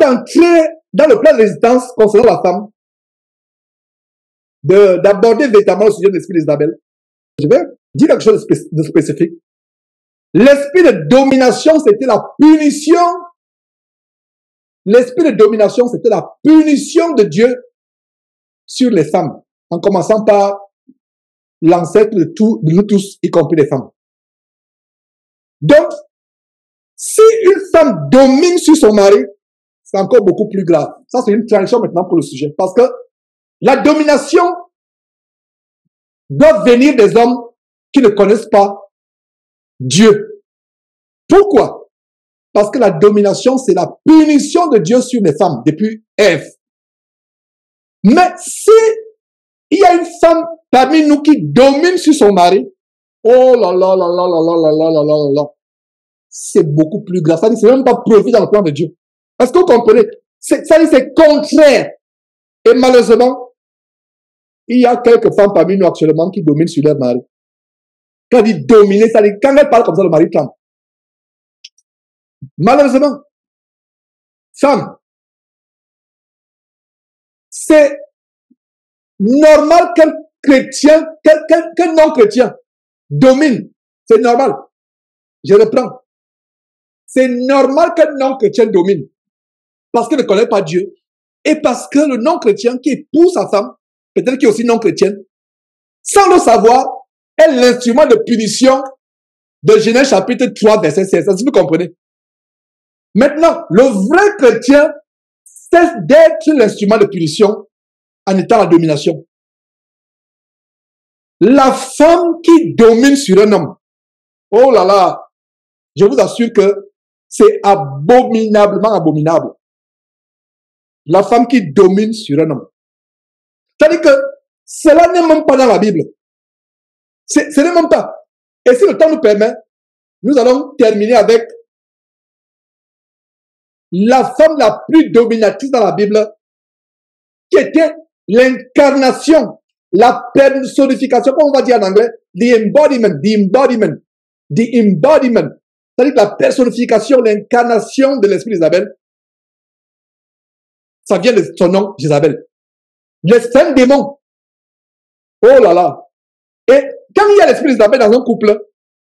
d'entrer dans le plan de résistance concernant la femme, d'aborder véritablement le sujet de l'esprit d'Isabelle, je vais dire quelque chose de spécifique. L'esprit de domination, c'était la punition. L'esprit de domination, c'était la punition de Dieu sur les femmes, en commençant par l'ancêtre de nous tous, y compris les femmes. Donc, si une femme domine sur son mari, c'est encore beaucoup plus grave. Ça, c'est une transition maintenant pour le sujet. Parce que la domination doit venir des hommes qui ne connaissent pas Dieu. Pourquoi? Parce que la domination, c'est la punition de Dieu sur les femmes, depuis Ève. Mais si il y a une femme parmi nous qui domine sur son mari, oh là là là là là là là là là là là, c'est beaucoup plus grave. Ça dit, c'est même pas prévu dans le plan de Dieu. Est-ce que vous comprenez? Ça dit, c'est contraire. Et malheureusement, il y a quelques femmes parmi nous actuellement qui dominent sur leur mari. Quand elle dit dominer, ça dit, quand elle parle comme ça, le mari tremble. Malheureusement, femme, c'est normal qu'un chrétien, qu'un non-chrétien domine. C'est normal. Je reprends. C'est normal qu'un non-chrétien domine. Parce qu'il ne connaît pas Dieu. Et parce que le non-chrétien qui épouse sa femme, peut-être qui est aussi non-chrétienne, sans le savoir, est l'instrument de punition de Genèse chapitre 3, verset 16. Est-ce que vous comprenez? Maintenant, le vrai chrétien cesse d'être l'instrument de punition en étant en domination. La femme qui domine sur un homme, oh là là, je vous assure que c'est abominablement abominable. La femme qui domine sur un homme. C'est-à-dire que cela n'est même pas dans la Bible. Ce n'est même pas. Et si le temps nous permet, nous allons terminer avec la femme la plus dominatrice dans la Bible, qui était l'incarnation, la personnification, comme on va dire en anglais, the embodiment. C'est-à-dire que la personnification, l'incarnation de l'esprit d'Isabelle, ça vient de son nom, Jézabel. C'est un démon. Oh là là. Et quand il y a l'esprit d'Isabelle dans un couple,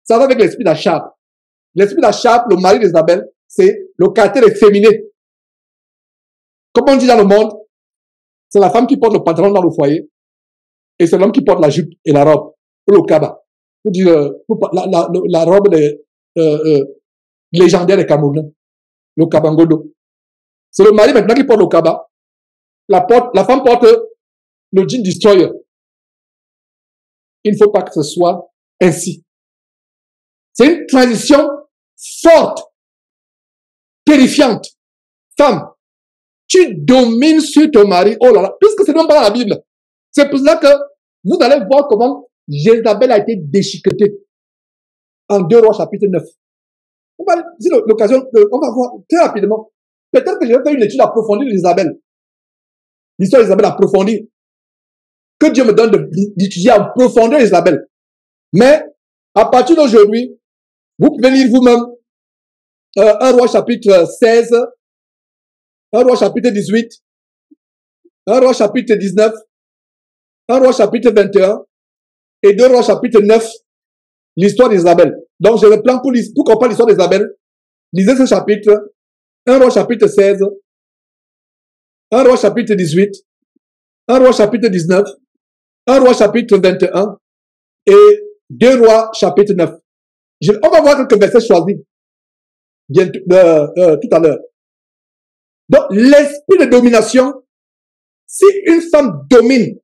ça va avec l'esprit d'Achab. L'esprit d'Achab, le mari d'Isabelle, c'est le caractère efféminé. Comme on dit dans le monde, c'est la femme qui porte le pantalon dans le foyer et c'est l'homme qui porte la jupe et la robe, ou le kaba. Ou dire, la robe légendaire des Camerounais, le kabangodo. C'est le mari maintenant qui porte le kaba. La femme porte le jean destroyer. Il ne faut pas que ce soit ainsi. C'est une transition forte, terrifiante. Femme, tu domines sur ton mari. Oh là là, puisque c'est même pas dans la Bible. C'est pour cela que vous allez voir comment Jézabel a été déchiquetée en 2 Rois chapitre 9. On va, si l'occasion, on va voir très rapidement. Peut-être que je vais faire une étude approfondie d'Isabelle. L'histoire d'Isabelle approfondie. Que Dieu me donne d'étudier en profondeur Isabelle. Mais, à partir d'aujourd'hui, vous pouvez lire vous-même 1 Roi chapitre 16, 1 Roi chapitre 18, 1 Roi chapitre 19, 1 Roi chapitre 21 et 2 Rois chapitre 9, l'histoire d'Isabelle. Donc, je reprends pour comprendre l'histoire d'Isabelle. Lisez ce chapitre, 1 Roi chapitre 16, 1 Roi chapitre 18, 1 Roi chapitre 19, 1 Roi chapitre 21 et 2 Rois chapitre 9. On va voir quelques versets choisis tout à l'heure. Donc, l'esprit de domination, si une femme domine,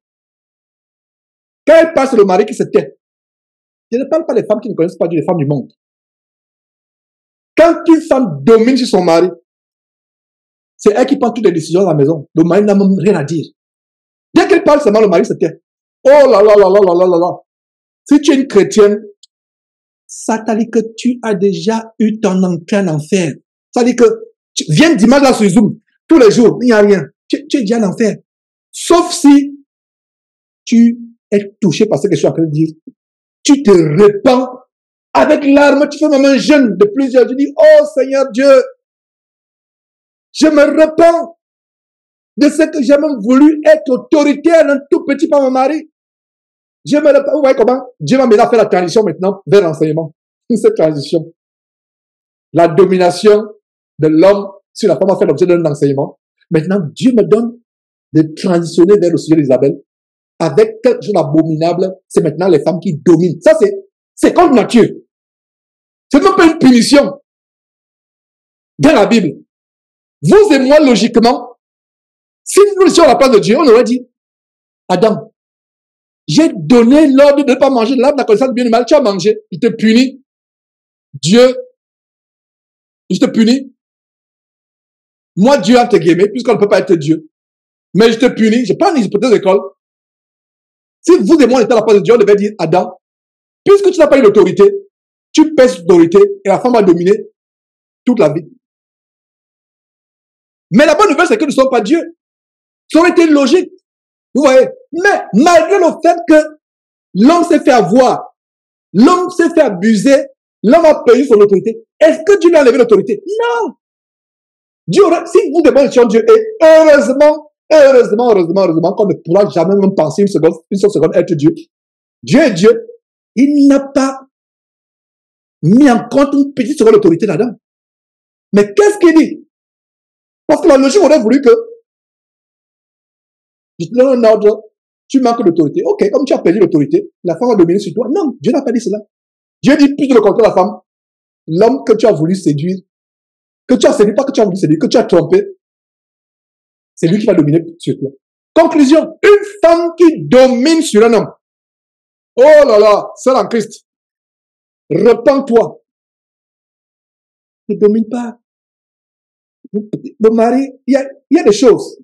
quand elle passe le mari qui se tait, je ne parle pas des femmes qui ne connaissent pas Dieu, des femmes du monde. Quand une femme domine sur son mari, c'est elle qui prend toutes les décisions à la maison. Le mari n'a même rien à dire. Dès qu'elle parle seulement, le mari se tait. Oh là là là là là là là là. Si tu es une chrétienne, ça t'a dit que tu as déjà eu ton entrée en enfer. Ça dit que tu viens dimanche là sur Zoom, tous les jours, il n'y a rien. Tu es déjà en enfer. Sauf si tu es touché par ce que je suis en train de dire. Tu te répands avec larmes, tu fais même un jeûne de plusieurs jours. Tu dis, oh Seigneur Dieu, Je me repens de ce que j'ai même voulu être autoritaire un tout petit par mon mari. Je me repens. Vous voyez comment Dieu m'a maintenant fait la transition maintenant vers l'enseignement. Cette transition. La domination de l'homme sur la femme a fait l'objet d'un enseignement. Maintenant, Dieu me donne de transitionner vers le sujet d'Isabelle avec quelque chose d'abominable. C'est maintenant les femmes qui dominent. Ça, c'est contre nature. C'est même pas une punition. Dans la Bible, vous et moi, logiquement, si nous étions à la place de Dieu, on aurait dit, Adam, j'ai donné l'ordre de ne pas manger de l'arbre de la connaissance du bien et du mal, tu as mangé, il te punit. Dieu, il te punit. Moi, Dieu, entre guillemets, puisqu'on ne peut pas être Dieu. Mais je te punis, je prends une hypothèse d'école. Si vous et moi on était à la place de Dieu, on devait dire, Adam, puisque tu n'as pas eu l'autorité, tu pèses l'autorité et la femme va dominer toute la vie. Mais la bonne nouvelle, c'est que nous ne sommes pas Dieu. Ça aurait été logique. Vous voyez? Mais malgré le fait que l'homme s'est fait avoir, l'homme s'est fait abuser, l'homme a payé son autorité, est-ce que Dieu lui a enlevé l'autorité? Non! Dieu aurait, si vous demandez sur Dieu, et heureusement, qu'on ne pourra jamais même penser une seule seconde être Dieu. Dieu est Dieu. Il n'a pas mis en compte une petite seconde d'autorité là-dedans. Mais qu'est-ce qu'il dit? Parce que la logique aurait voulu que je te donne un ordre, tu manques d'autorité. Ok, comme tu as perdu l'autorité, la femme va dominer sur toi. Non, Dieu n'a pas dit cela. Dieu dit plus de le contraire de la femme. L'homme que tu as voulu séduire, que tu as séduit, pas que tu as voulu séduire, que tu as trompé, c'est lui qui va dominer sur toi. Conclusion, une femme qui domine sur un homme. Oh là là, seul en Christ. Repens-toi. Ne domine pas. Mon mari, il y a des choses.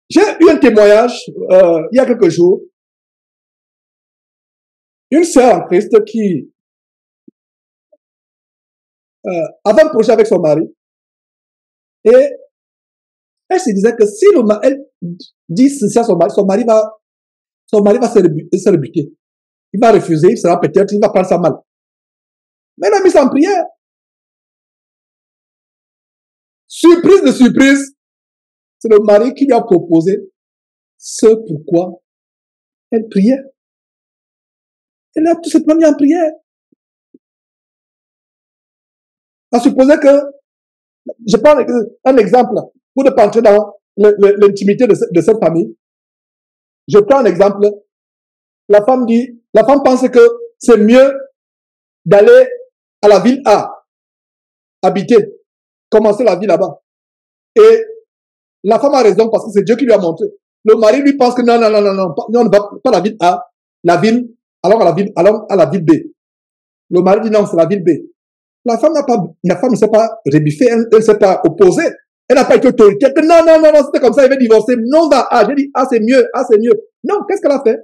J'ai eu un témoignage il y a quelques jours. Une sœur en Christ qui avait un projet avec son mari. Et elle se disait que si elle dit ceci à son mari va se rebuter. Il va refuser, il sera peut-être, il va prendre ça mal. Mais elle a mis ça en prière. Surprise de surprise, c'est le mari qui lui a proposé ce pourquoi elle priait. Elle a tout simplement mis en prière. À supposer que, je prends un exemple, pour ne pas entrer dans l'intimité de cette famille. Je prends un exemple. La femme pense que c'est mieux d'aller à la ville A, habiter, commencer la vie là-bas. Et la femme a raison parce que c'est Dieu qui lui a montré. Le mari lui pense que non, on ne va pas à la ville A, allons à la ville B. Le mari dit non, c'est la ville B. La femme ne s'est pas rebuffée, elle ne s'est pas opposée. Elle n'a pas été autoritaire. Non, c'était comme ça, elle va divorcer. Non, on va à A. J'ai dit, c'est mieux. Non, qu'est-ce qu'elle a fait?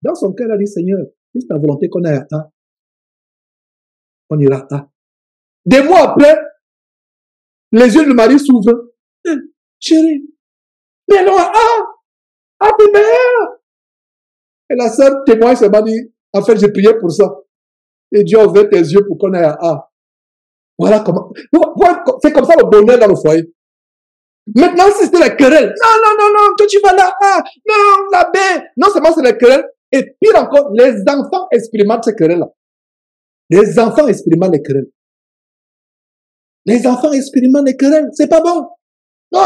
Dans son cœur, elle a dit, Seigneur, si c'est ta volonté qu'on aille à A, on ira à A. Des mois après, les yeux du mari s'ouvrent. Chérie, mais allons à A. A, c'est meilleur. Et la sœur témoigne seulement dit, en fait, j'ai prié pour ça. Et Dieu a ouvert tes yeux pour qu'on aille à A. Voilà comment. C'est comme ça le bonheur dans le foyer. Maintenant, si c'était la querelle, non, toi tu vas là, non, la B, non seulement c'est la querelle, et pire encore, les enfants expérimentent ces querelles-là. Les enfants expérimentent les querelles. Les enfants expérimentent les querelles, c'est pas bon. Non,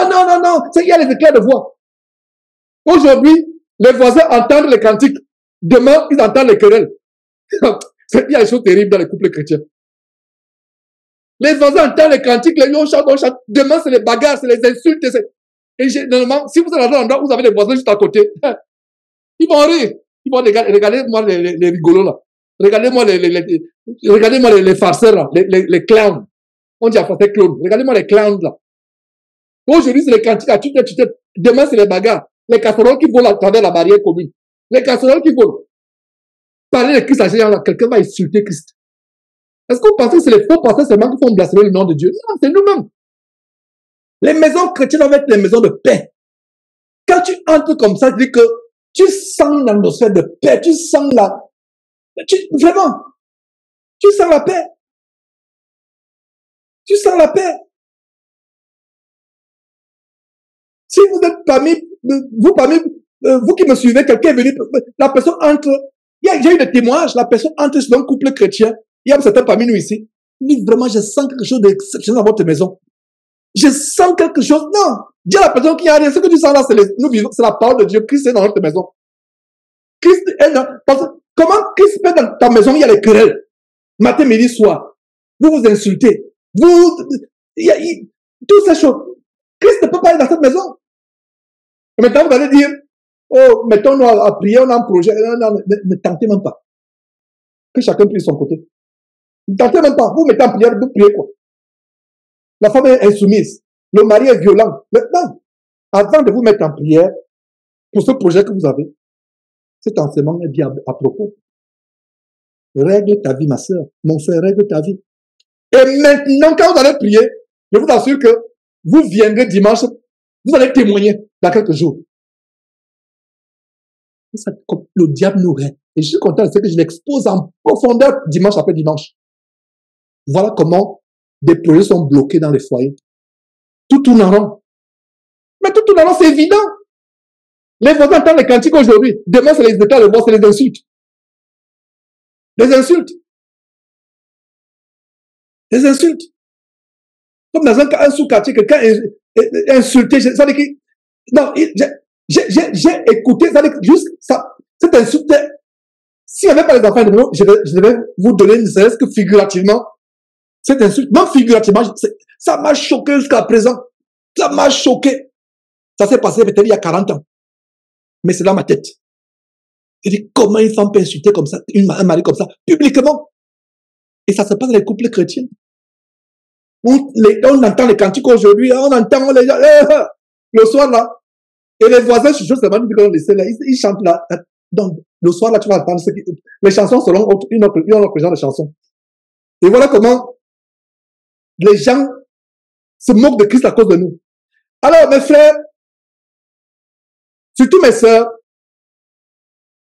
il y a les éclairs de voix. Aujourd'hui, les voisins entendent les cantiques. Demain, ils entendent les querelles. Il y a des choses terribles dans les couples chrétiens. Les voisins entendent les cantiques, on chante. Demain, c'est les bagarres, c'est les insultes. Et généralement, si vous êtes dans un endroit où vous avez des voisins juste à côté, ils vont rire. Ils vont regardez-moi les rigolos là. Regardez-moi les farceurs là, les clowns. On dit en français clown. Regardez-moi les clowns là. Aujourd'hui, c'est les cantiques à tue-tête. Demain, c'est les bagarres. Les casseroles qui volent à travers la barrière commune. Les casseroles qui volent. Parler de Christ à ces gens-là, quelqu'un va insulter Christ. Est-ce que vous pensez que c'est les faux pasteurs seulement qui font blasphémer le nom de Dieu? Non, c'est nous-mêmes. Les maisons chrétiennes doivent être les maisons de paix. Quand tu entres comme ça, tu dis que tu sens une atmosphère de paix, tu sens vraiment, tu sens la paix. Tu sens la paix. Si vous êtes vous qui me suivez, quelqu'un est venu, la personne entre, il y a eu des témoignages, la personne entre sur un couple chrétien, il y a certains parmi nous ici. Il dit vraiment, je sens quelque chose d'exceptionnel dans votre maison. Je sens quelque chose. Non, dis à la personne qui a rien. Ce que tu sens là, c'est la parole de Dieu. Christ est dans notre maison. Christ est dans. Comment Christ est dans ta maison? Il y a les querelles. Matin, midi, soir. Vous vous insultez. Toutes ces choses. Christ ne peut pas être dans cette maison. Et maintenant, vous allez dire, oh, mettons-nous à prier, on a un projet. Non, ne tentez même pas. Que chacun prie de son côté. Ne tentez même pas. Vous mettez en prière, vous priez quoi? La femme est insoumise. Le mari est violent. Maintenant, avant de vous mettre en prière, pour ce projet que vous avez, cet enseignement est bien à propos. Règle ta vie, ma soeur. Mon frère, règle ta vie. Et maintenant, quand vous allez prier, je vous assure que vous viendrez dimanche, vous allez témoigner dans quelques jours. Le diable nous règle. Et je suis content de ce que je l'expose en profondeur dimanche après dimanche. Voilà comment des projets sont bloqués dans les foyers. Tout tourne en rond. Mais tout tourne en rond, c'est évident. Les voisins entendent les cantiques aujourd'hui. Demain, c'est les états de voix, c'est les insultes. Les insultes. Les insultes. Comme dans un sous-quartier, quelqu'un est insulté. Ça veut dire que, non, j'ai écouté, ça veut dire que juste ça, cette insulte, s'il n'y avait pas les enfants de nous, je devais vous donner une serait-ce que figurativement, cette insulte, même figurativement, ça m'a choqué jusqu'à présent. Ça m'a choqué. Ça s'est passé peut-être il y a 40 ans. Mais c'est dans ma tête. Je dis, comment une femme peut insulter comme ça, un mari comme ça, publiquement? Et ça se passe dans les couples chrétiens. On entend les cantiques aujourd'hui, on entend les gens, le soir là. Et les voisins, je sais pas, ils chantent là. Donc, le soir là, tu vas entendre les chansons selon une autre genre de chansons. Et voilà comment les gens se moquent de Christ à cause de nous. Alors, mes frères, surtout mes sœurs,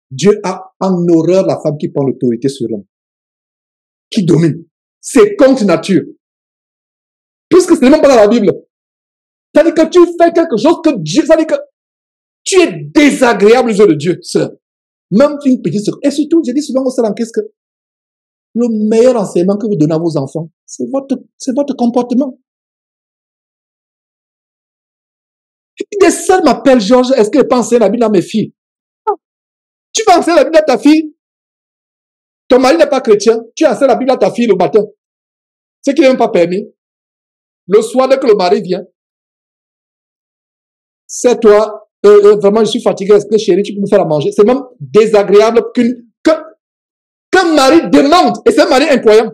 Dieu a en horreur la femme qui prend l'autorité sur l'homme, qui domine. C'est contre nature. Puisque ce n'est même pas dans la Bible. C'est-à-dire que tu fais quelque chose que Dieu, c'est-à-dire que tu es désagréable aux yeux de Dieu, sœur. Même une petite sœur. Et surtout, je dis souvent aux sœurs en Christ que le meilleur enseignement que vous donnez à vos enfants, c'est votre comportement. Des sœurs m'appellent Georges, est-ce qu'elle peut enseigner la Bible à mes filles? Tu vas enseigner la Bible à ta fille. Ton mari n'est pas chrétien. Tu enseignes la Bible à ta fille le matin. C'est qu'il n'est même pas permis. Le soir, dès que le mari vient, c'est toi, vraiment, je suis fatigué. Est-ce que chérie, tu peux me faire à manger? C'est même désagréable qu'un mari demande. Et c'est un mari incroyant.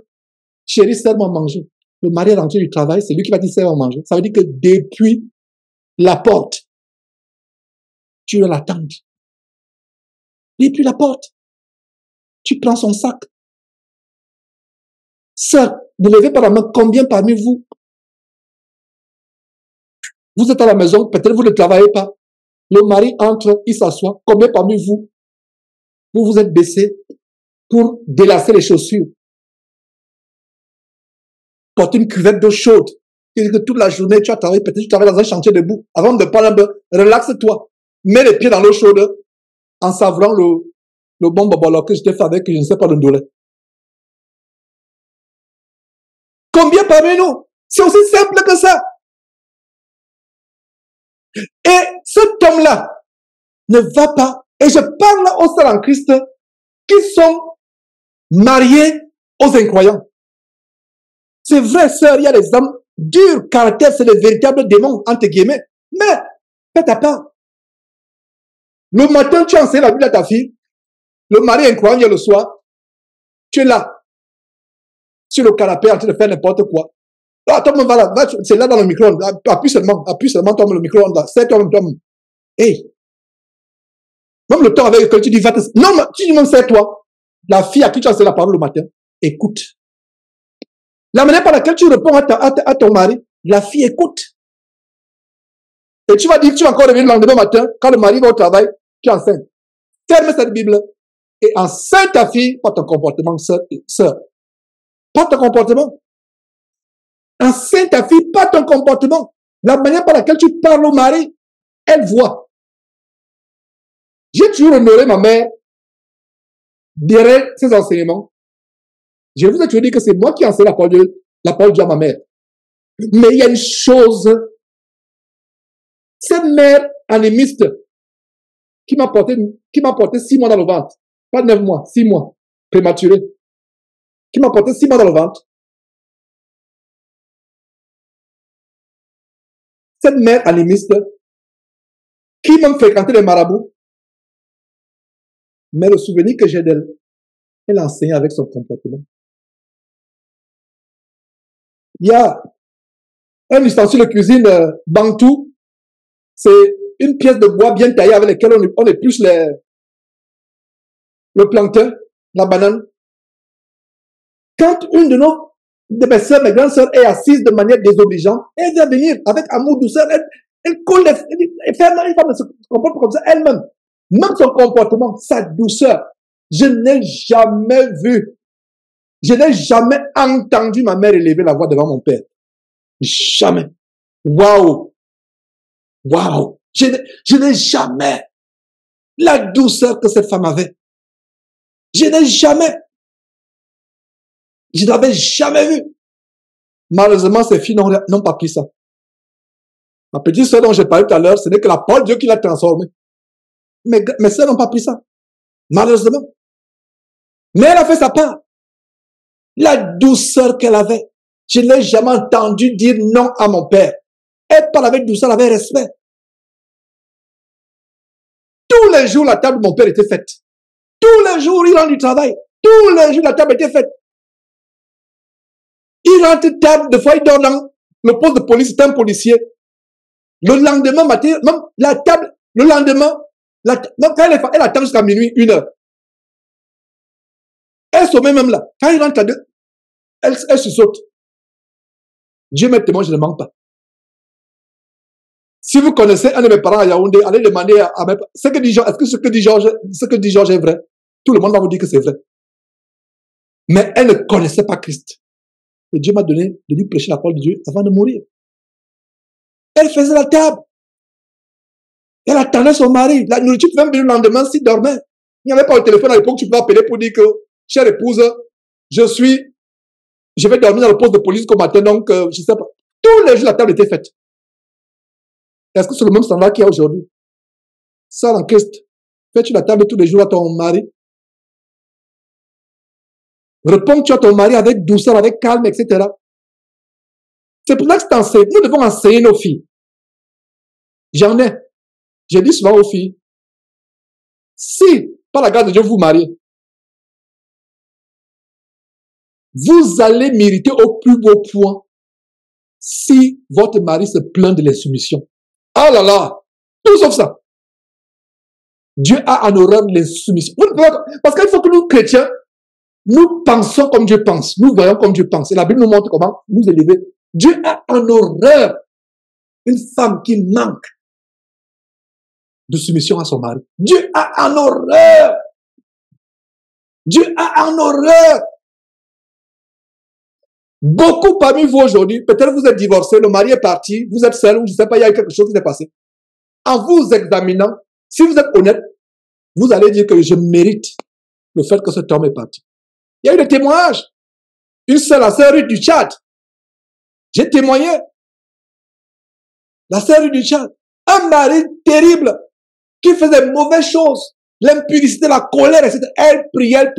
Chérie, serre-moi à manger. Le mari est rentré du travail, c'est lui qui va dire serre-moi à manger. Ça veut dire que depuis la porte, tu dois l'attendre. Depuis la porte, tu prends son sac. Sœur, ne levez pas la main. Combien parmi vous, vous êtes à la maison, peut-être vous ne travaillez pas. Le mari entre, il s'assoit. Combien parmi vous, vous êtes baissé pour délasser les chaussures? Porter une cuvette d'eau chaude. Et que toute la journée, tu as travaillé, peut-être tu travailles dans un chantier debout. Avant de parler un peu, relaxe-toi. Mets les pieds dans l'eau chaude en savourant le bon bobolo que je t'ai fait avec, je ne sais pas, le dolé. Combien parmi nous? C'est aussi simple que ça. Et cet homme-là ne va pas, et je parle aux sœurs en Christ qui sont mariés aux incroyants. C'est vrai, sœur, il y a des hommes durs, caractère, c'est les véritables démons, entre guillemets. Mais, fais ta part. Le matin, tu enseignes la Bible à ta fille. Le mari incroyant vient le soir. Tu es là, sur le canapé, en train de faire n'importe quoi. Ah, toi, va là, c'est là dans le micro-ondes. Appuie seulement, toi, le micro-ondes là. C'est toi-même, toi-même. Hey. Même le temps avec lequel tu dis, va te... Non, tu dis même, c'est toi. La fille à qui tu as enseigné la parole le matin, écoute. La manière par laquelle tu réponds à ton mari, la fille écoute. Et tu vas dire, tu vas encore revenir le lendemain matin, quand le mari va au travail, tu enseignes. Ferme cette Bible et enseigne ta fille, pas ton comportement, sœur. Pas ton comportement. Enseigne ta fille, pas ton comportement. La manière par laquelle tu parles au mari. Elle voit. J'ai toujours honoré ma mère derrière ses enseignements. Je vous ai toujours dit que c'est moi qui enseigne la parole de Dieu à ma mère. Mais il y a une chose, cette mère animiste qui m'a porté 6 mois dans le ventre, pas 9 mois, 6 mois, prématuré, qui m'a porté 6 mois dans le ventre. Cette mère animiste qui m'a fréquenté les marabouts, mais le souvenir que j'ai d'elle, elle enseignait avec son comportement. Il y a un ustensile de cuisine Bantou, c'est une pièce de bois bien taillée avec laquelle on épluche le plantain, la banane. Quand une de mes soeurs, mes grandes sœurs est assise de manière désobligeante, elle vient venir avec amour, douceur, elle colle, elle se comporte comme ça elle-même. Même son comportement, sa douceur, je n'ai jamais entendu ma mère élever la voix devant mon père. Jamais. Waouh! Waouh! Je n'ai jamais la douceur que cette femme avait. Je n'avais jamais vu. Malheureusement, ces filles n'ont pas pris ça. Ma petite sœur dont j'ai parlé tout à l'heure, ce n'est que la parole de Dieu qui l'a transformée. Mais mes sœurs n'ont pas pris ça. Malheureusement. Mais elle a fait sa part. La douceur qu'elle avait. Je n'ai jamais entendu dire non à mon père. Elle parle avec douceur, avec respect. Tous les jours, la table de mon père était faite. Tous les jours, il rentre du travail. Tous les jours, la table était faite. Il rentre table, des fois, il dort dans le poste de police, c'est un policier. Le lendemain matin, même la table, le lendemain, même quand elle attend jusqu'à minuit, 1h. Elle sommeille même là. Quand il rentre à 2, elle se saute. Dieu m'est témoin, je ne mens pas. Si vous connaissez un de mes parents à Yaoundé, allez demander à mes parents, est-ce que ce que dit Georges est vrai? Tout le monde va vous dire que c'est vrai. Mais elle ne connaissait pas Christ. Et Dieu m'a donné de lui prêcher la parole de Dieu avant de mourir. Elle faisait la table. Elle attendait son mari. La nourriture pouvait venir le lendemain s'il dormait. Il n'y avait pas le téléphone à l'époque, tu peux appeler pour dire que, chère épouse, je vais dormir dans le poste de police comme matin, donc, je ne sais pas. Tous les jours, la table était faite. Est-ce que c'est le même standard qu'il y a aujourd'hui? Ça, en Christ. Fais-tu la table tous les jours à ton mari? Réponds-tu à ton mari avec douceur, avec calme, etc. C'est pour ça que nous devons enseigner nos filles. J'ai dit souvent aux filles, si, par la grâce de Dieu, vous mariez, vous allez mériter au plus beau point si votre mari se plaint de l'insoumission. Ah là là, tout sauf ça. Dieu a en horreur l'insoumission. Parce qu'il faut que nous, chrétiens, nous pensons comme Dieu pense. Nous voyons comme Dieu pense. Et la Bible nous montre comment nous élever. Dieu a en horreur une femme qui manque de soumission à son mari. Dieu a en horreur. Dieu a en horreur. Beaucoup parmi vous aujourd'hui, peut-être vous êtes divorcés, le mari est parti, vous êtes seul, ou je ne sais pas, il y a quelque chose qui s'est passé. En vous examinant, si vous êtes honnête, vous allez dire que je mérite le fait que cet homme est parti. Il y a eu des témoignages. Une seule, la sœur Ruth du Tchad. J'ai témoigné. La sœur Ruth du Tchad. Un mari terrible qui faisait de mauvaises choses. L'impudicité, la colère, etc. Elle priait.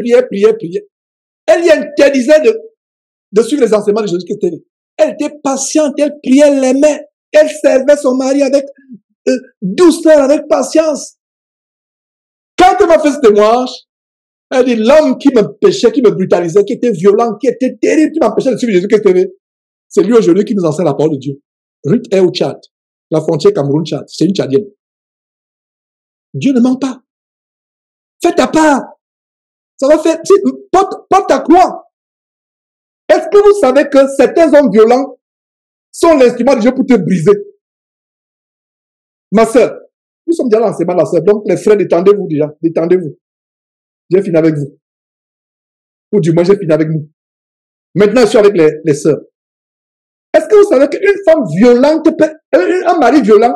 Elle y interdisait de suivre les enseignements de Jésus-Christ. Elle était patiente, elle priait, elle l'aimait. Elle servait son mari avec douceur, avec patience. Quand elle m'a fait ce témoignage, elle dit, l'homme qui me péchait, qui me brutalisait, qui était violent, qui était terrible, qui m'empêchait de suivre Jésus-Christ, c'est lui aujourd'hui qui nous enseigne la parole de Dieu. Ruth est au Tchad, la frontière Cameroun-Tchad, c'est une Tchadienne. Dieu ne ment pas. Fais ta part. Ça va faire, porte ta croix. Est-ce que vous savez que certains hommes violents sont l'instrument de Dieu pour te briser? Ma sœur, nous sommes déjà dans l'enseignement de la sœur, donc les frères, détendez-vous déjà, détendez-vous. J'ai fini avec vous. Ou du moins, j'ai fini avec nous. Maintenant, je suis avec les sœurs. Est-ce que vous savez qu'une femme violente, un mari violent,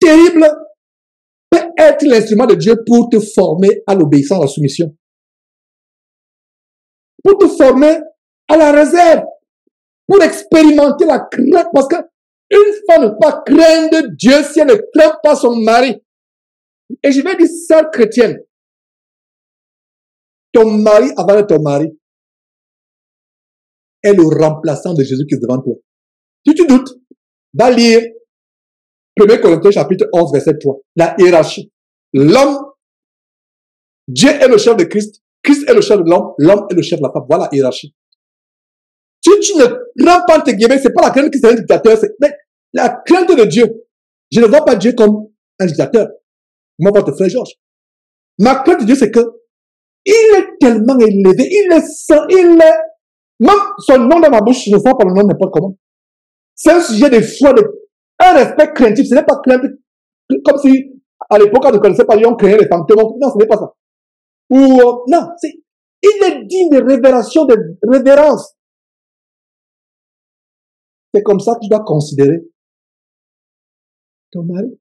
terrible peut être l'instrument de Dieu pour te former à l'obéissance, à la soumission. Pour te former à la réserve. Pour expérimenter la crainte. Parce que une femme ne peut pas craindre Dieu si elle ne craint pas son mari. Et je vais dire, sœur chrétienne, ton mari, avant de ton mari, est le remplaçant de Jésus qui est devant toi. Si tu doutes, va lire 1 Corinthiens chapitre 11, verset 3. La hiérarchie. L'homme, Dieu est le chef de Christ, Christ est le chef de l'homme, l'homme est le chef de la femme. Voilà la hiérarchie. Si tu ne crains pas tes guillemets, c'est pas la crainte qui est un dictateur, mais la crainte de Dieu. Je ne vois pas Dieu comme un dictateur. Moi, votre frère Georges. Ma crainte de Dieu, c'est que il est tellement élevé, il est saint, il est, même son nom dans ma bouche, je ne vois pas le nom n'importe comment. C'est un sujet de foi, un respect craintif. Ce n'est pas crainte, comme si, à l'époque, on ne connaissait pas, on craignait les fantômes. Non, ce n'est pas ça. Ou, non, il est digne de révération, de révérence. C'est comme ça que tu dois considérer ton mari.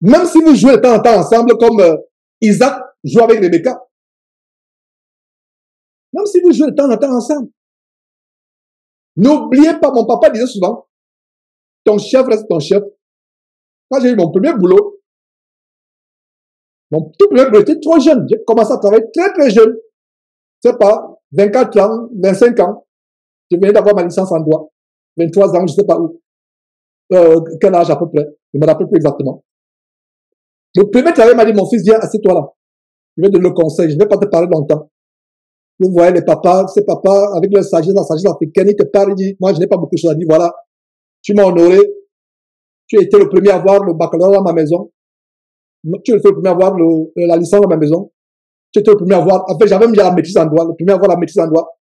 Même si vous jouez de temps en temps ensemble, comme Isaac joue avec Rebecca. Même si vous jouez de temps en temps ensemble. N'oubliez pas, mon papa disait souvent, ton chef reste ton chef. Quand j'ai eu mon premier boulot, mon tout premier boulot, j'étais trop jeune. J'ai commencé à travailler très très jeune. Je ne sais pas, 24 ans, 25 ans. Je venais d'avoir ma licence en droit. 23 ans, je ne sais pas où. Quel âge à peu près. Je ne me rappelle plus exactement. Le premier travail m'a dit, mon fils, viens, assieds-toi là. Je vais te donner le conseil, je ne vais pas te parler longtemps. Vous voyez les papas, ces papas, avec leur sagesse, la sagesse africaine, ils te parlent, ils disent, moi je n'ai pas beaucoup de choses à dire, voilà, tu m'as honoré, tu as été le premier à avoir le baccalauréat dans ma maison, tu es le premier à avoir la licence dans ma maison, tu étais le premier à avoir, en fait j'avais mis la maîtrise en droit, le premier à avoir la maîtrise en droit.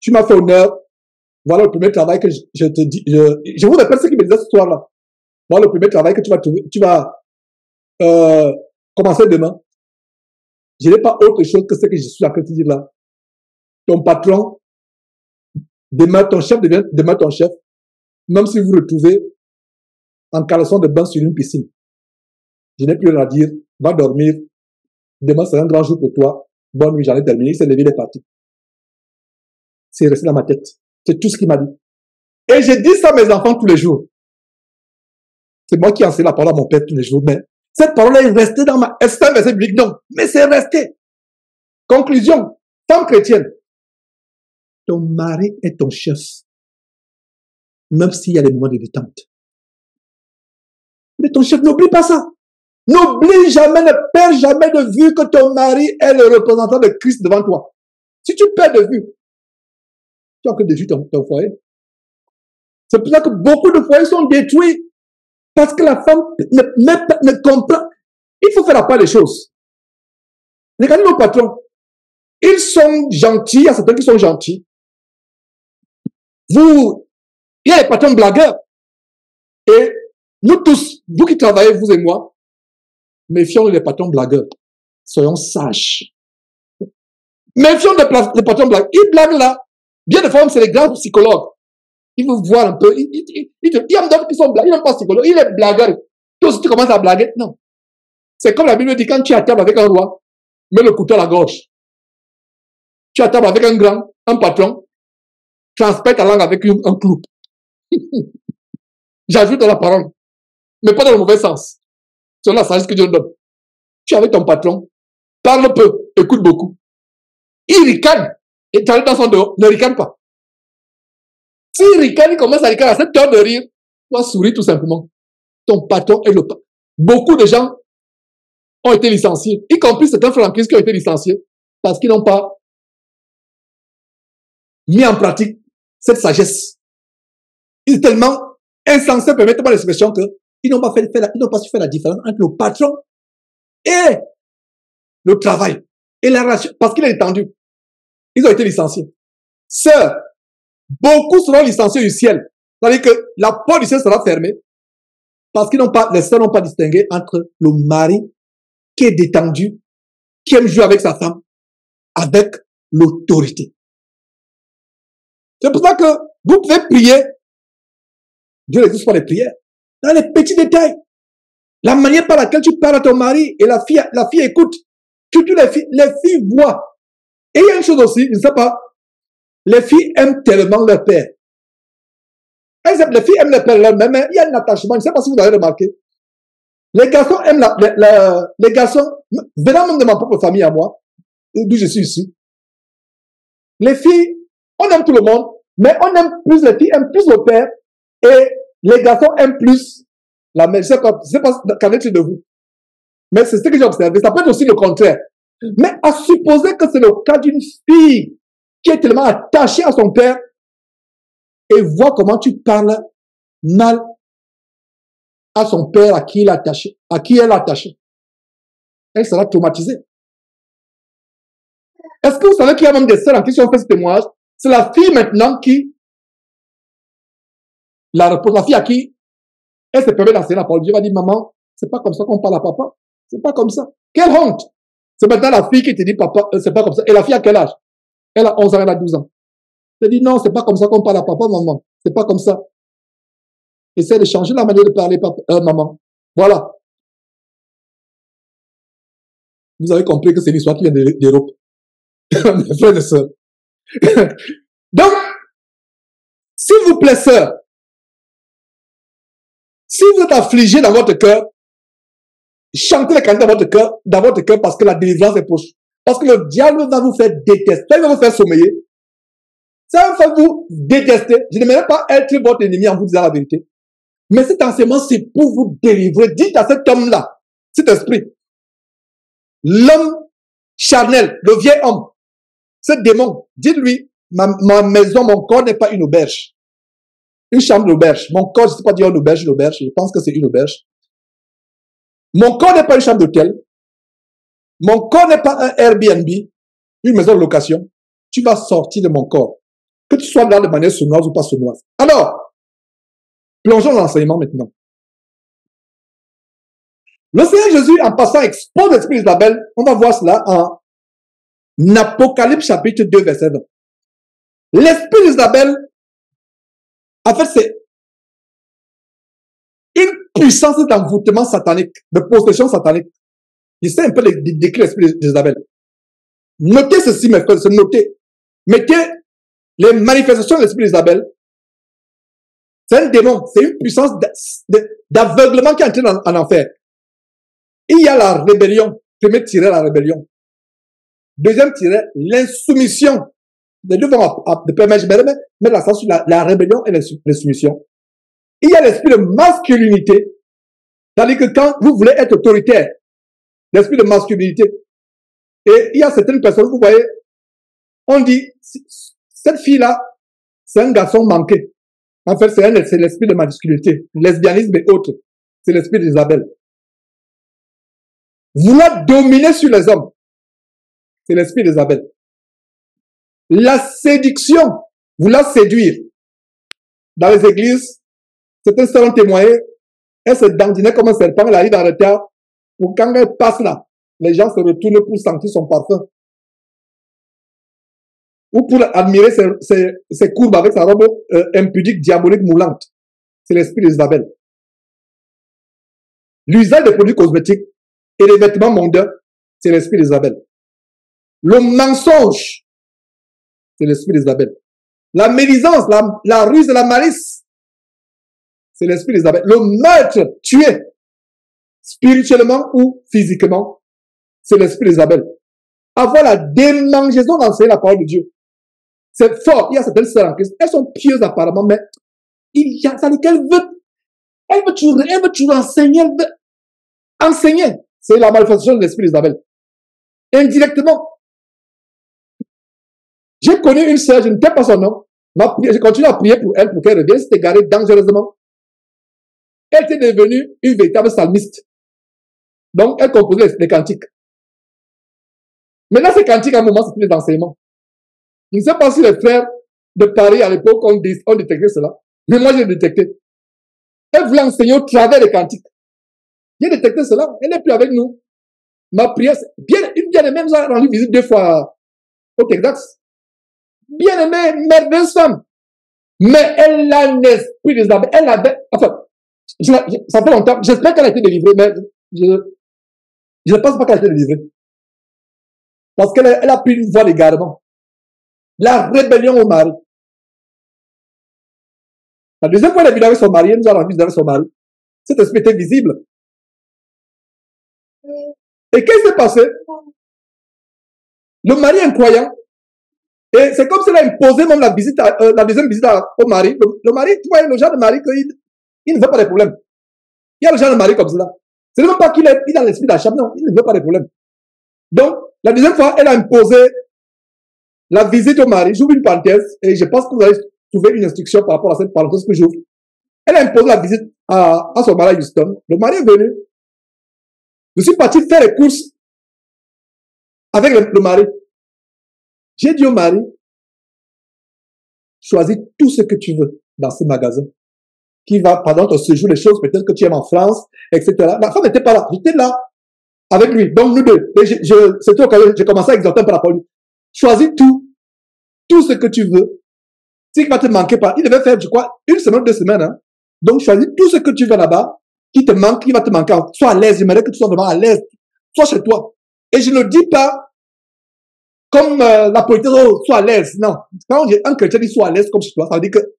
Tu m'as fait honneur, voilà le premier travail que je te dis, je vous répète ce qu'il me disait ce soir-là. Voilà le premier travail que tu vas trouver, tu vas commencer demain. Je n'ai pas autre chose que ce que je suis en train de te dire là. Ton patron, demain ton chef devient demain ton chef, même si vous vous retrouvez en caleçon de bain sur une piscine. Je n'ai plus rien à dire, va dormir, demain c'est un grand jour pour toi, bonne nuit, j'en ai terminé, il s'est levé, il est parti. C'est resté dans ma tête. C'est tout ce qu'il m'a dit. Et je dis ça à mes enfants tous les jours. C'est moi qui enseigne la parole à mon père tous les jours, mais cette parole est restée dans ma... Est-ce un verset biblique? Non. Mais c'est resté. Conclusion. Femme chrétienne. Ton mari est ton chef. Même s'il y a des moments de détente. Mais ton chef, n'oublie pas ça. N'oublie jamais, ne perds jamais de vue que ton mari est le représentant de Christ devant toi. Si tu perds de vue, tu as que détruire ton foyer. C'est pour ça que beaucoup de foyers sont détruits. Parce que la femme ne comprend. Il faut faire la part des choses. Regardez nos patrons. Ils sont gentils, il y a certains qui sont gentils. Il y a les patrons blagueurs. Et nous tous, vous qui travaillez, vous et moi, méfions les patrons blagueurs. Soyons sages. Méfions les patrons blagueurs. Ils blaguent là. Bien de fois, c'est les grands psychologues. Ils veulent voir un peu. Il y a d'autres qui sont blagueurs. Ils n'aiment pas psychologue. Il est blagueur. Toi aussi, tu commences à blaguer. Non. C'est comme la Bible dit, quand tu es à table avec un roi, mets le couteau à la gorge. Tu es à table avec un grand, un patron, transperce ta langue avec un clou. J'ajoute dans la parole. Mais pas dans le mauvais sens. C'est la sagesse que Dieu donne. Tu es avec ton patron, parle peu, écoute beaucoup. Il ricane. Et tu arrives dans son dehors, ne ricane pas. Si ricane, il commence à ricaner à cette heure de rire, toi souris tout simplement. Ton patron est le patron. Beaucoup de gens ont été licenciés, y compris certains frères en Christ qui ont été licenciés, parce qu'ils n'ont pas mis en pratique cette sagesse. Ils sont tellement insensés, permettez-moi l'expression, qu'ils n'ont pas su faire la différence entre le patron et le travail, et la relation, parce qu'il est étendu. Ils ont été licenciés. Sœurs, beaucoup seront licenciés du ciel. C'est-à-dire que la porte du ciel sera fermée, parce qu'ils les sœurs n'ont pas distingué entre le mari qui est détendu, qui aime jouer avec sa femme, avec l'autorité. C'est pour ça que vous pouvez prier. Dieu n'existe pas les prières. Dans les petits détails. La manière par laquelle tu parles à ton mari et la fille écoute. Surtout les filles voient. Et il y a une chose aussi, je ne sais pas, les filles aiment tellement leur père. Les filles aiment leur père leur-même, mais il y a un attachement, je ne sais pas si vous avez remarqué. Les garçons aiment les garçons, venant même de ma propre famille à moi, d'où je suis ici. Les filles, on aime tout le monde, mais on aime plus, les filles aiment plus le père, et les garçons aiment plus la mère. Je ne sais pas qu'en est-il de vous. Mais c'est ce que j'ai observé. Ça peut être aussi le contraire. Mais à supposer que c'est le cas d'une fille qui est tellement attachée à son père et voit comment tu parles mal à son père à qui elle est attachée, elle sera traumatisée. Est-ce que vous savez qu'il y a même des sœurs en qui, si on fait ce témoignage, c'est la fille maintenant qui la fille à qui elle se permet d'enseigner la parole de Dieu, va dire, maman, c'est pas comme ça qu'on parle à papa. C'est pas comme ça. Quelle honte! C'est maintenant la fille qui te dit, papa, c'est pas comme ça. Et la fille à quel âge? Elle a 11 ans, elle a 12 ans. Elle dit, non, c'est pas comme ça qu'on parle à papa, maman. C'est pas comme ça. Essaie de changer la manière de parler, papa, maman. Voilà. Vous avez compris que c'est l'histoire qui vient d'Europe. Mes frères et sœurs. Donc, s'il vous plaît, sœurs, si vous êtes affligé dans votre cœur, chantez les cantiques dans votre cœur parce que la délivrance est proche. Parce que le diable va vous faire détester. Il va vous faire sommeiller. Ça va faire vous détester. Je n'aimerais pas être votre ennemi en vous disant la vérité. Mais cet enseignement, c'est pour vous délivrer. Dites à cet homme-là, cet esprit, l'homme charnel, le vieil homme, ce démon, dites-lui, ma maison, mon corps n'est pas une auberge. Une chambre d'auberge. Mon corps, je ne sais pas dire une auberge, je pense que c'est une auberge. Mon corps n'est pas une chambre d'hôtel. Mon corps n'est pas un Airbnb, une maison de location. Tu vas sortir de mon corps. Que tu sois là de manière sournoise ou pas sournoise. Alors, plongeons dans l'enseignement maintenant. Le Seigneur Jésus, en passant, expose l'esprit d'Isabelle. On va voir cela en Apocalypse chapitre 2, verset 20. L'esprit d'Isabelle, en fait, c'est une puissance d'envoûtement satanique, de possession satanique. Je sais un peu décrire l'esprit d'Isabelle. Notez ceci, mes frères, notez. Mettez les manifestations de l'esprit d'Isabelle. C'est un démon, c'est une puissance d'aveuglement qui est entrée en enfer. Il y a la rébellion. Premier tiret, la rébellion. Deuxième tiret, l'insoumission. Les deux vont de pair, mais je vais mettre l'accent sur la rébellion et l'insoumission. Il y a l'esprit de masculinité. C'est-à-dire que quand vous voulez être autoritaire, l'esprit de masculinité. Et il y a certaines personnes, vous voyez, on dit, cette fille-là, c'est un garçon manqué. En fait, c'est l'esprit de masculinité. Lesbianisme et autres. C'est l'esprit d'Isabelle. Vouloir dominer sur les hommes. C'est l'esprit d'Isabelle. La séduction. Vouloir séduire. Dans les églises, certains sœurs ont témoigné. Elle se dandinait comme un serpent, elle arrive en retard. Pour quand elle passe là, les gens se retournent pour sentir son parfum. Ou pour admirer ses courbes avec sa robe impudique, diabolique, moulante. C'est l'esprit d'Isabelle. L'usage des produits cosmétiques et les vêtements mondains, c'est l'esprit d'Isabelle. Le mensonge, c'est l'esprit d'Isabelle. La médisance, la ruse et la malice, c'est l'esprit d'Isabelle. Le meurtre, tuer, spirituellement ou physiquement, c'est l'esprit d'Isabelle. Avoir la démangeaison d'enseigner la parole de Dieu. C'est fort. Il y a certaines sœurs en Christ. Elles sont pieuses apparemment, mais il y a ça qu'elle veut. Elle veut toujours enseigner. Elle veut enseigner. C'est la manifestation de l'esprit d'Isabelle. Indirectement. J'ai connu une sœur, je ne sais pas son nom. J'ai continué à prier pour elle, pour qu'elle revienne. S'était égarée dangereusement. Elle était devenue une véritable psalmiste. Donc, elle composait les cantiques. Maintenant, ces cantiques, à un moment, c'était des enseignements. Je ne sais pas si les frères de Paris à l'époque ont détecté cela. Mais moi, j'ai détecté. Elle voulait enseigner au travers des cantiques. J'ai détecté cela. Elle n'est plus avec nous. Ma prière, une bien-aimée nous a rendu visite 2 fois au Texas. Bien-aimée, merveilleuse femme. Mais elle a un esprit d'Isabelle. Elle avait, enfin, Ça fait longtemps. J'espère qu'elle a été délivrée, mais je ne pense pas qu'elle a été délivrée. Parce qu'elle a pris une voie d'égarement. La rébellion au mari. La deuxième fois, elle est venue avec son mari, elle nous a rendu avec son mari. Cet esprit était visible. Et qu'est-ce qui s'est passé? Le mari est incroyant. Et c'est comme s'il a imposé même la deuxième visite au mari. Le mari, tu vois, le genre de mari il ne veut pas de problèmes. Il y a le genre de mari comme cela. Ce n'est même pas qu'il a l'esprit d'achat, non, il ne veut pas de problèmes. Donc, la deuxième fois, elle a imposé la visite au mari. J'ouvre une parenthèse et je pense que vous allez trouver une instruction par rapport à cette parenthèse que j'ouvre. Elle a imposé la visite à son mari à Houston. Le mari est venu. Je suis parti faire les courses avec le mari. J'ai dit au mari, choisis tout ce que tu veux dans ce magasin qui va, pendant ton séjour, les choses peut-être que tu aimes en France, etc. La femme n'était pas là. J'étais là avec lui. Donc, nous deux. C'était au cas où j'ai commencé à exhorter par rapport à lui. Choisis tout ce que tu veux. Ce qui va te manquer pas. Il devait faire, je crois, 1 semaine, 2 semaines. Hein. Donc, choisis tout ce que tu veux là-bas, qui te manque, qui va te manquer. Sois à l'aise. J'aimerais que tu sois vraiment à l'aise. Sois chez toi. Et je ne dis pas comme la politesse, oh, sois à l'aise. Non. Quand un chrétien dit sois à l'aise comme chez toi, ça veut dire que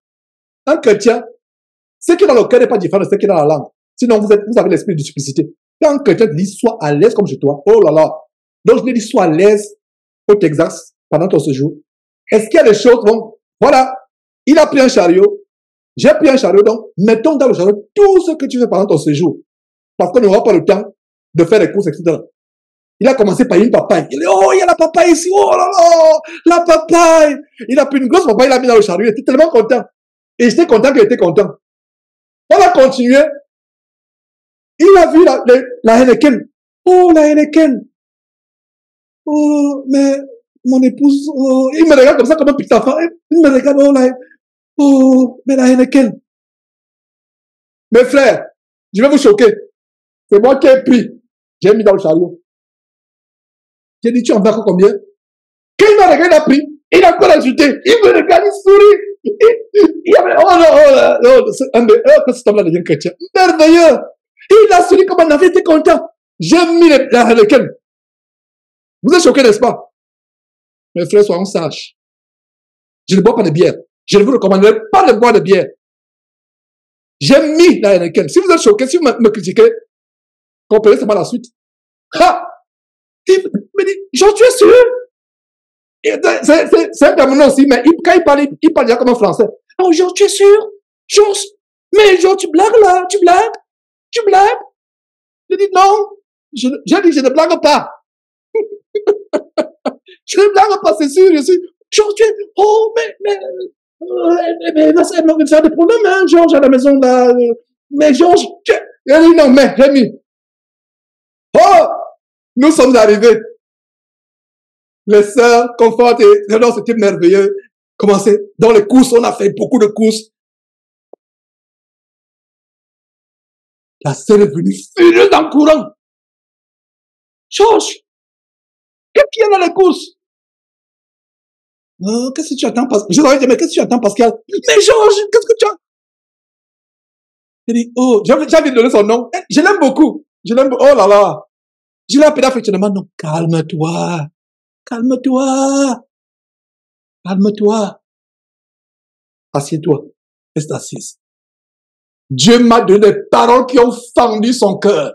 un chrétien, ce qui est dans le cœur n'est pas différent de ce qui est dans la langue. Sinon, vous avez l'esprit de duplicité. Quand un chrétien te dit sois à l'aise comme chez toi, oh là là. Donc, je lui dis sois à l'aise au Texas pendant ton séjour. Est-ce qu'il y a des choses, bon, voilà. Il a pris un chariot. J'ai pris un chariot. Donc, mettons dans le chariot tout ce que tu veux pendant ton séjour. Parce qu'on n'aura pas le temps de faire les courses, etc. Il a commencé par une papaye. Il dit, oh, il y a la papaye ici. Oh là là, la papaye. Il a pris une grosse papaye, il l'a mis dans le chariot. Il était tellement content. Et j'étais content qu'il était content. On a continué. Il a vu la Heineken. Oh, la Heineken. Oh, mais mon épouse, oh, il me regarde comme ça, comme un petit enfant. Il me regarde, oh, mais la Heineken. Mes frères, je vais vous choquer. C'est moi qui ai pris. J'ai mis dans le chariot. J'ai dit, tu en veux encore combien? Quand il m'a regardé, il a pris. Il a encore ajouté. Il me regarde, il sourit. Il a dit, que cet homme-là devient chrétien. Merveilleux. Il a souri comme un enfant, il était content. J'ai mis la Heineken. Vous êtes choqués, n'est-ce pas? Mes frères, soyons sages. Je ne bois pas de bière. Je ne vous recommanderai pas de boire de bière. J'ai mis la Heineken. Si vous êtes choqués, si vous me critiquez, comprenez seulement la suite. Ha! Il me dit, Jean, tu es sûr? C'est un Camerounais aussi, mais quand il parle déjà comme un Français. Oh, Jean, tu es sûr? Jean, mais Jean, tu blagues là? Tu blagues? Tu blagues? Je dis non. J'ai dit, je ne blague pas. Je ne blague pas, c'est sûr. Je suis, Jean, tu es, oh, mais là, ça va me faire des problèmes, hein, Georges, à la maison, là. Mais Georges, tu es, il dit non, mais, Rémi. Oh! Nous sommes arrivés. Les sœurs, confortent et non, c'était merveilleux. Commencez. Dans les courses, on a fait beaucoup de courses. La sœur est venue furieuse en courant. Georges, qu'est-ce qu'il y a dans les courses? Qu'est-ce que tu attends, Pascal? Je leur ai dit, mais qu'est-ce que tu attends, Pascal? Mais Georges, qu'est-ce que tu as? Il dit, oh, j'ai envie de donner son nom. Je l'aime beaucoup. Je l'aime, oh là là. Je l'ai appelé affectueusement, non, calme-toi. Calme-toi. Calme-toi. Assieds-toi. Reste assise. Dieu m'a donné des paroles qui ont fendu son cœur.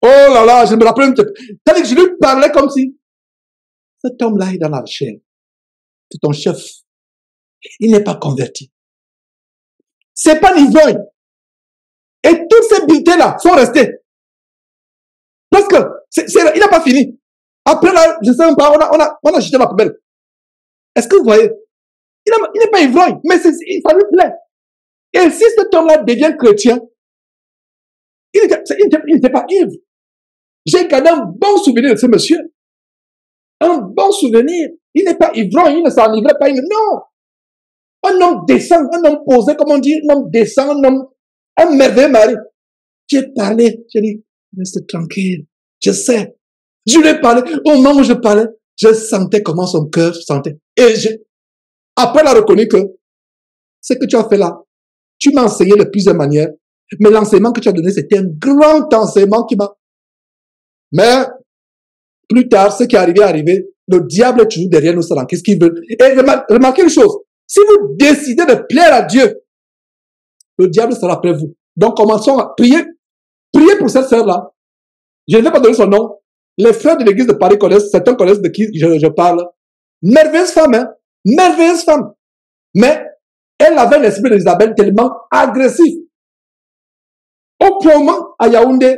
Oh là là, je me rappelle. C'est-à-dire que je lui parlais comme si cet homme-là est dans la chair. C'est ton chef. Il n'est pas converti. C'est pas l'ivrogne. Et toutes ces beautés-là sont restées. Parce que il n'a pas fini. Après là, je sais même pas, on a jeté la poubelle. Est-ce que vous voyez? Il n'est pas ivrogne, mais ça lui plaît. Et si cet homme-là devient chrétien, il n'était pas ivre. J'ai gardé un bon souvenir de ce monsieur. Un bon souvenir. Il n'est pas ivrogne, il ne s'enivrait pas. Non. Un homme décent, un homme posé, comme on dit, un homme décent, un merveilleux mari. J'ai parlé, j'ai dit, reste tranquille. Je sais. Je lui ai parlé. Au moment où je parlais, je sentais comment son cœur se sentait. Et après, elle a reconnu que ce que tu as fait là, Tu m'as enseigné de plusieurs manières, mais l'enseignement que tu as donné, c'était un grand enseignement qui m'a... Mais plus tard, ce qui est arrivé, le diable est toujours derrière nous, Satan. Qu'est-ce qu'il veut? Et remarquez une chose, si vous décidez de plaire à Dieu, le diable sera après vous. Donc commençons à prier. Priez pour cette sœur-là. Je ne vais pas donner son nom. Les frères de l'église de Paris connaissent, certains connaissent de qui je parle. Merveilleuse femme, hein? Merveilleuse femme. Mais elle avait l'esprit d'Isabelle tellement agressif. Au moment, à Yaoundé,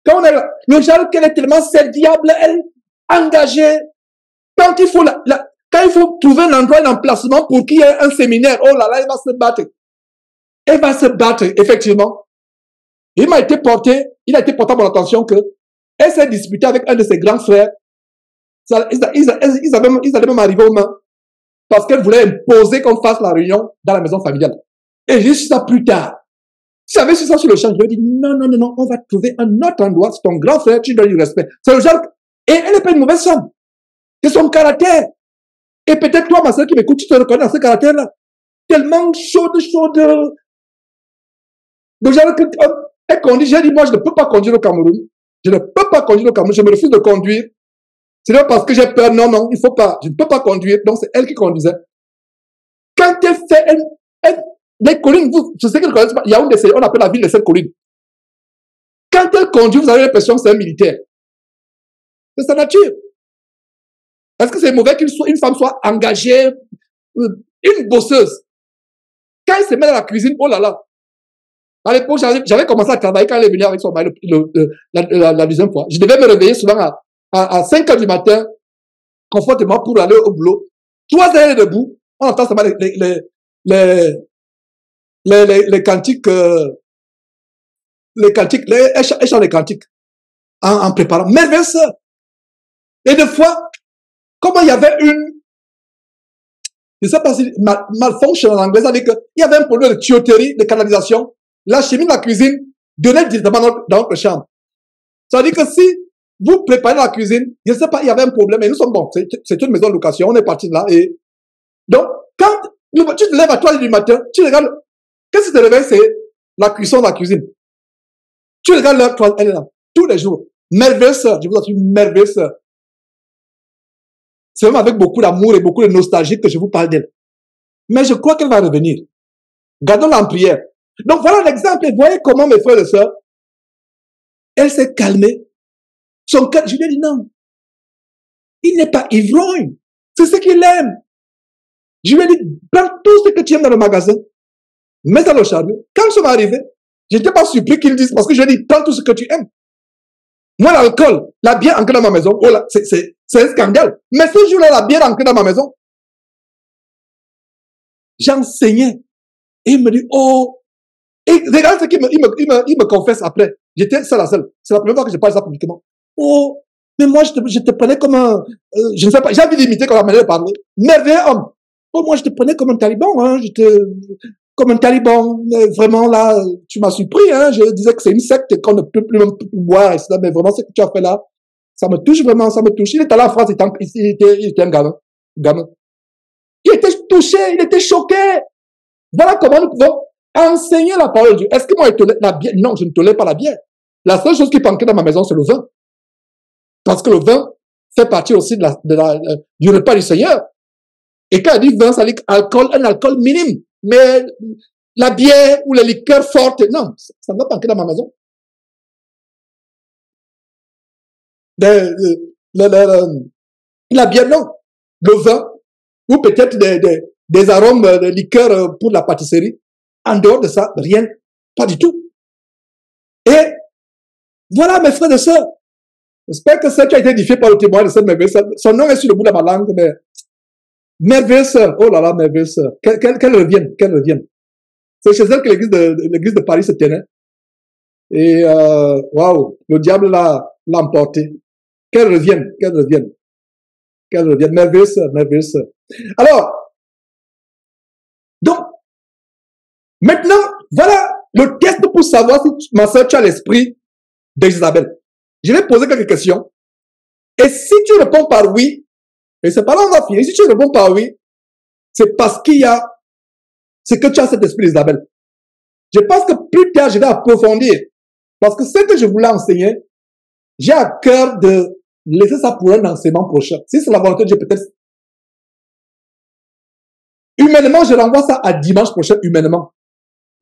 quand on est là, le genre qu'elle est tellement serviable, elle, engagée. Quand il faut quand il faut trouver un endroit, un emplacement pour qu'il y ait un séminaire, oh là là, elle va se battre. Elle va se battre, effectivement. Il a été porté à mon attention que elle s'est disputée avec un de ses grands frères. Ils allaient même arriver aux mains parce qu'elle voulait imposer qu'on fasse la réunion dans la maison familiale. Et j'ai su ça plus tard. Si j'avais su ça sur le champ, je lui ai dit non, non, non, non, on va trouver un autre endroit. C'est ton grand frère, tu dois lui respect. C'est le genre. Et elle n'est pas une mauvaise femme. C'est son caractère. Et peut-être toi, ma soeur qui m'écoute, tu te reconnais dans ce caractère-là. Tellement chaude. Le genre que elle conduit, j'ai dit, moi, je ne peux pas conduire au Cameroun. Je ne peux pas conduire au Cameroun. Je me refuse de conduire. C'est pas parce que j'ai peur. Non, non, il faut pas. Je ne peux pas conduire. Donc, c'est elle qui conduisait. Quand elle fait les collines, je sais qu'elle ne connaissent pas. Il y a on appelle la ville de cette colline. Quand elle conduit, vous avez l'impression que c'est un militaire. C'est sa nature. Est-ce que c'est mauvais qu'une femme soit engagée, une bosseuse? Quand elle se met dans la cuisine, oh là là. À l'époque, j'avais commencé à travailler quand elle est venue avec son mari la deuxième fois. Je devais me réveiller souvent à 5 heures du matin, confortablement pour aller au boulot. 3 heures debout, on entend seulement les cantiques, elle chante les cantiques en préparant. Merveilleuse. Et des fois, comment il y avait je ne sais pas si malfonction en anglais, ça veut dire qu'il y avait un problème de tuyauterie, de canalisation. La chimie de la cuisine donnait directement dans notre chambre. Ça veut dire que si vous préparez la cuisine, je ne sais pas, il y avait un problème, et nous sommes bons. C'est une maison de location, on est parti de là. Et donc, quand tu te lèves à 3 heures du matin, tu regardes, qu'est-ce qui te réveille, c'est la cuisson de la cuisine. Tu regardes l'heure, elle est là, tous les jours. Merveilleuse sœur, je vous assure, merveilleuse sœur. C'est même avec beaucoup d'amour et beaucoup de nostalgie que je vous parle d'elle. Mais je crois qu'elle va revenir. Gardons-la en prière. Donc voilà l'exemple. Et voyez comment, mes frères et sœurs, elle s'est calmée. Son cœur, je lui ai dit non. Il n'est pas ivrogne. C'est ce qu'il aime. Je lui ai dit, prends tout ce que tu aimes dans le magasin, mets dans le chariot. Quand je suis arrivé, je n'étais pas surpris qu'il dise, parce que je lui ai dit, prends tout ce que tu aimes. Moi, l'alcool, la bière ancrée dans ma maison, oh là, c'est un scandale. Mais ce jour-là, la bière ancrée dans ma maison, j'enseignais. Et il me dit, oh, et regarde ce qu'il me confesse après. J'étais seul à seul. C'est la première fois que je parle ça publiquement. Oh, mais moi, je te prenais comme un, je ne sais pas, j'ai envie d'imiter comme la manière de parler. Merveilleux homme. Oh, moi, je te prenais comme un taliban, hein, comme un taliban. Vraiment, là, tu m'as surpris, hein. Je disais que c'est une secte qu'on ne peut plus même boire, etc. Mais vraiment, ce que tu as fait là, ça me touche vraiment, ça me touche. Il était allé en France, il était un gamin. Il était touché, il était choqué. Voilà comment nous pouvons enseigner la parole de Dieu. Est-ce que moi, je tolère la bière? Non, je ne tolère pas la bière. La seule chose qui peut entrer dans ma maison, c'est le vin. Parce que le vin fait partie aussi du repas du Seigneur. Et quand elle dit vin, ça dit alcool, un alcool minime. Mais la bière ou les liqueurs fortes, non, ça ne va pas entrer dans ma maison. La bière, non. Le vin, ou peut-être des arômes de liqueurs pour la pâtisserie. En dehors de ça, rien, pas du tout. Et voilà, mes frères et sœurs. J'espère que ça, tu as été édifié par le témoin de cette merveilleuse sœur. Son nom est sur le bout de ma langue, mais merveilleuse sœur. Oh là là, merveilleuse sœur. Qu'elle revienne, qu'elle revienne. C'est chez elle que l'église de Paris se tenait. Et, waouh, le diable l'a emporté. Qu'elle revienne, qu'elle revienne. Qu'elle revienne. Merveilleuse sœur, merveilleuse sœur. Alors, donc, maintenant, voilà le test pour savoir si ma soeur, tu as l'esprit d'Isabelle. Je vais poser quelques questions. Et si tu réponds par oui, et c'est pas là on va finir, si tu réponds par oui, c'est parce c'est que tu as cet esprit d'Isabelle. Je pense que plus tard, je vais approfondir. Parce que ce que je voulais enseigner, j'ai à cœur de laisser ça pour un enseignement prochain. Si c'est la volonté de Dieu, peut-être. Humainement, je renvoie ça à dimanche prochain, humainement.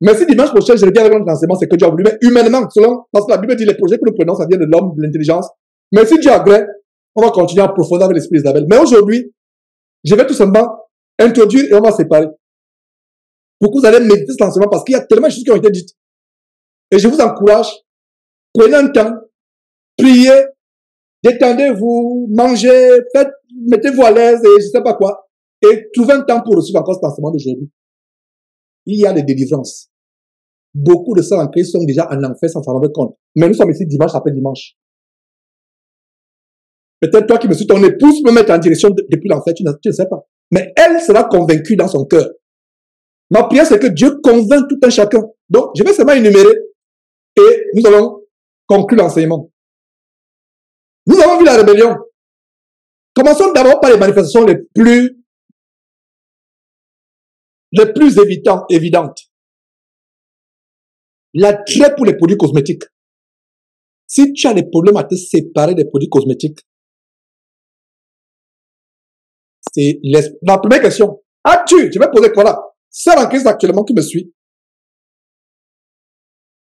Mais si dimanche prochain, je reviens avec un enseignement, c'est que Dieu a voulu. Mais humainement, selon, parce que la Bible dit les projets que nous prenons, ça vient de l'homme, de l'intelligence. Mais si Dieu agrée, on va continuer à approfondir avec l'esprit d'Isabelle. Mais aujourd'hui, je vais tout simplement introduire et on va séparer. Pour que vous allez méditer cet enseignement parce qu'il y a tellement de choses qui ont été dites. Et je vous encourage, prenez un temps, priez, détendez-vous, mangez, mettez-vous à l'aise et je ne sais pas quoi. Et trouvez un temps pour recevoir encore cet enseignement d'aujourd'hui. Il y a des délivrances. Beaucoup de ça en Christ sont déjà en enfer sans s'en rendre compte. Mais nous sommes ici dimanche après dimanche. Peut-être toi qui me suis, ton épouse me mettre en direction depuis l'enfer, tu ne sais pas. Mais elle sera convaincue dans son cœur. Ma prière, c'est que Dieu convainc tout un chacun. Donc, je vais seulement énumérer et nous allons conclure l'enseignement. Nous avons vu la rébellion. Commençons d'abord par les manifestations les plus évidentes. L'attrait pour les produits cosmétiques. Si tu as des problèmes à te séparer des produits cosmétiques, c'est la première question. Je vais poser quoi là? Celle en crise actuellement qui me suit,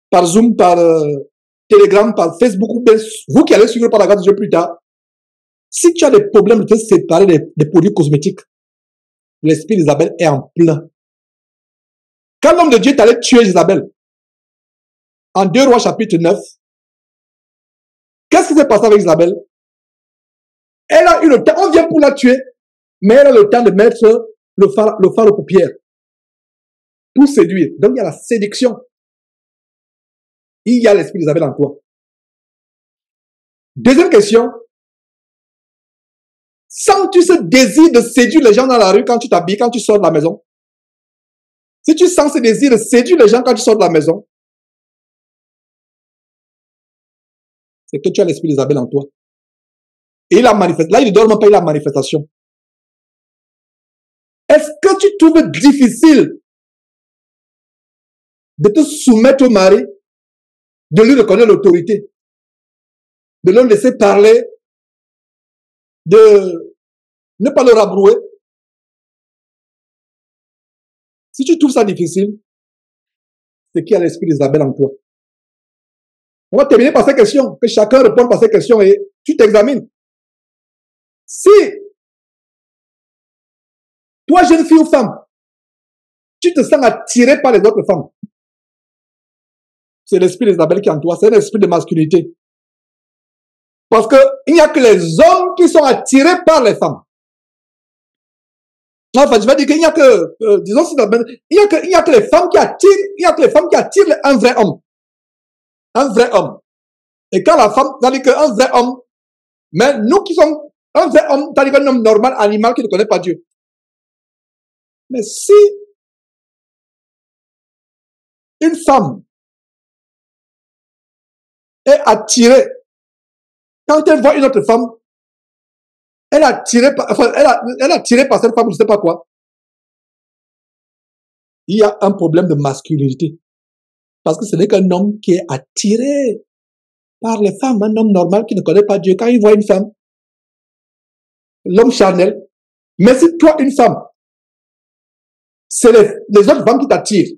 par Zoom, par Telegram, par Facebook, ou bien vous qui allez suivre par la grâce de Dieu plus tard, si tu as des problèmes de te séparer des produits cosmétiques, l'esprit d'Isabelle est en plein. Quand l'homme de Dieu est allé tuer Isabelle, en 2 Rois chapitre 9, qu'est-ce qui s'est passé avec Isabelle? Elle a eu le temps, on vient pour la tuer, mais elle a le temps de mettre le phare aux paupières pour séduire. Donc il y a la séduction. Il y a l'esprit d'Isabelle en toi. Deuxième question. Sens-tu ce désir de séduire les gens dans la rue quand tu t'habilles, quand tu sors de la maison? Si tu sens ce désir de séduire les gens quand tu sors de la maison, c'est que tu as l'esprit d'Isabelle en toi. Et il a manifesté. Là, il ne donne même pas la manifestation. Est-ce que tu trouves difficile de te soumettre au mari, de lui reconnaître l'autorité, de le laisser parler, de ne pas le rabrouer? Si tu trouves ça difficile, c'est qu'il y a l'esprit d'Isabelle en toi. On va terminer par ces questions, que chacun réponde par ces questions et tu t'examines. Si toi, jeune fille ou femme, tu te sens attiré par les autres femmes, c'est l'esprit d'Isabelle qui est en toi, c'est l'esprit de masculinité. Parce qu'il n'y a que les hommes qui sont attirés par les femmes. Enfin, je vais dire qu'il n'y a que, disons, il n'y a que les femmes qui attirent, il n'y a que les femmes qui attirent un vrai homme. Un vrai homme. Et quand la femme, ça dit qu'un vrai homme, mais nous qui sommes un vrai homme, ça dit qu'un homme normal, animal qui ne connaît pas Dieu. Mais si une femme est attirée, quand elle voit une autre femme, elle est attirée par, enfin, elle est attirée par cette femme, je ne sais pas quoi. Il y a un problème de masculinité. Parce que ce n'est qu'un homme qui est attiré par les femmes, un homme normal qui ne connaît pas Dieu. Quand il voit une femme, l'homme charnel, mais si toi, une femme, c'est les autres femmes qui t'attirent,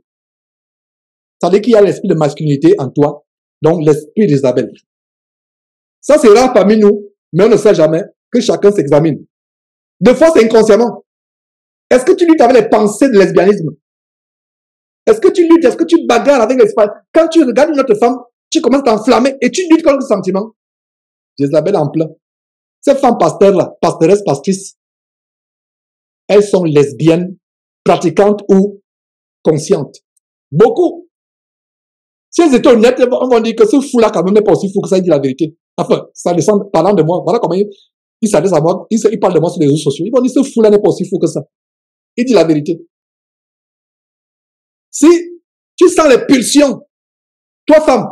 ça veut dire qu'il y a l'esprit de masculinité en toi, donc l'esprit d'Isabelle. Ça, c'est rare parmi nous, mais on ne sait jamais que chacun s'examine. De fois, c'est inconsciemment. Est-ce que tu luttes avec les pensées de lesbianisme? Est-ce que tu luttes, est-ce que tu bagarres avec l'espace? Quand tu regardes une autre femme, tu commences à t'enflammer et tu luttes contre ce sentiment. Isabelle en plein. Ces femmes pasteurs-là, pastoresses, pastrices, elles sont lesbiennes, pratiquantes ou conscientes. Beaucoup. Si elles étaient honnêtes, on va dire que ce fou-là, quand même, n'est pas aussi fou que ça, il dit la vérité. Enfin, ça descend, parlant de moi. Voilà comment il s'adresse à moi. Il parle de moi sur les réseaux sociaux. Ils vont dire, ce fou-là n'est pas aussi fou que ça. Il dit la vérité. Si tu sens les pulsions, toi, femme,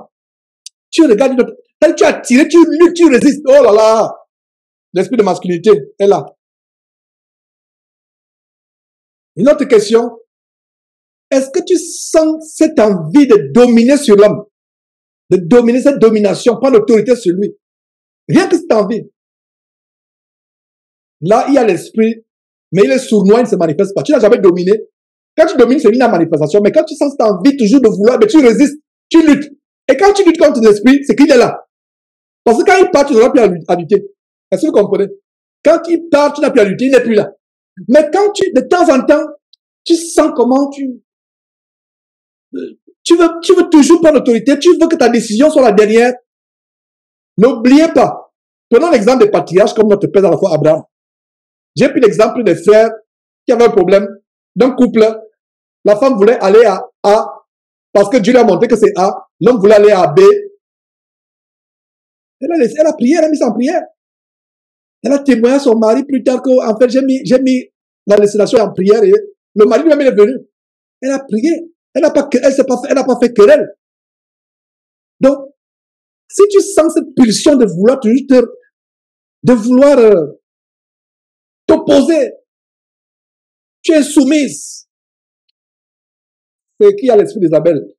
tu regardes une autre, tu es attiré, tu luttes, tu résistes. Oh là là! L'esprit de masculinité est là. Une autre question. Est-ce que tu sens cette envie de dominer sur l'homme? De dominer, cette domination, prendre l'autorité sur lui. Rien que cette envie. Là, il y a l'esprit, mais il est sournois, il ne se manifeste pas. Tu n'as jamais dominé. Quand tu domines, c'est une manifestation. Mais quand tu sens cette envie toujours de vouloir, mais tu résistes, tu luttes. Et quand tu luttes contre l'esprit, c'est qu'il est là. Parce que quand il part, tu n'auras plus à lutter. Est-ce que vous comprenez? Quand il part, tu n'as plus à lutter, il n'est plus là. Mais quand de temps en temps, tu sens comment tu veux toujours prendre l'autorité, tu veux que ta décision soit la dernière. N'oubliez pas. Prenons l'exemple des patriarches comme notre père à la fois Abraham. J'ai pris l'exemple des frères qui avaient un problème d'un couple. La femme voulait aller à A parce que Dieu lui a montré que c'est A. L'homme voulait aller à B. Elle a prié, elle a mis ça en prière. Elle a témoigné à son mari plus tard qu'en fait, j'ai mis la destination en prière et le mari lui-même est venu. Elle a prié. Elle n'a pas fait querelle. Donc, si tu sens cette pulsion de vouloir t'opposer, tu es soumise. C'est qui a l'esprit d'Isabelle?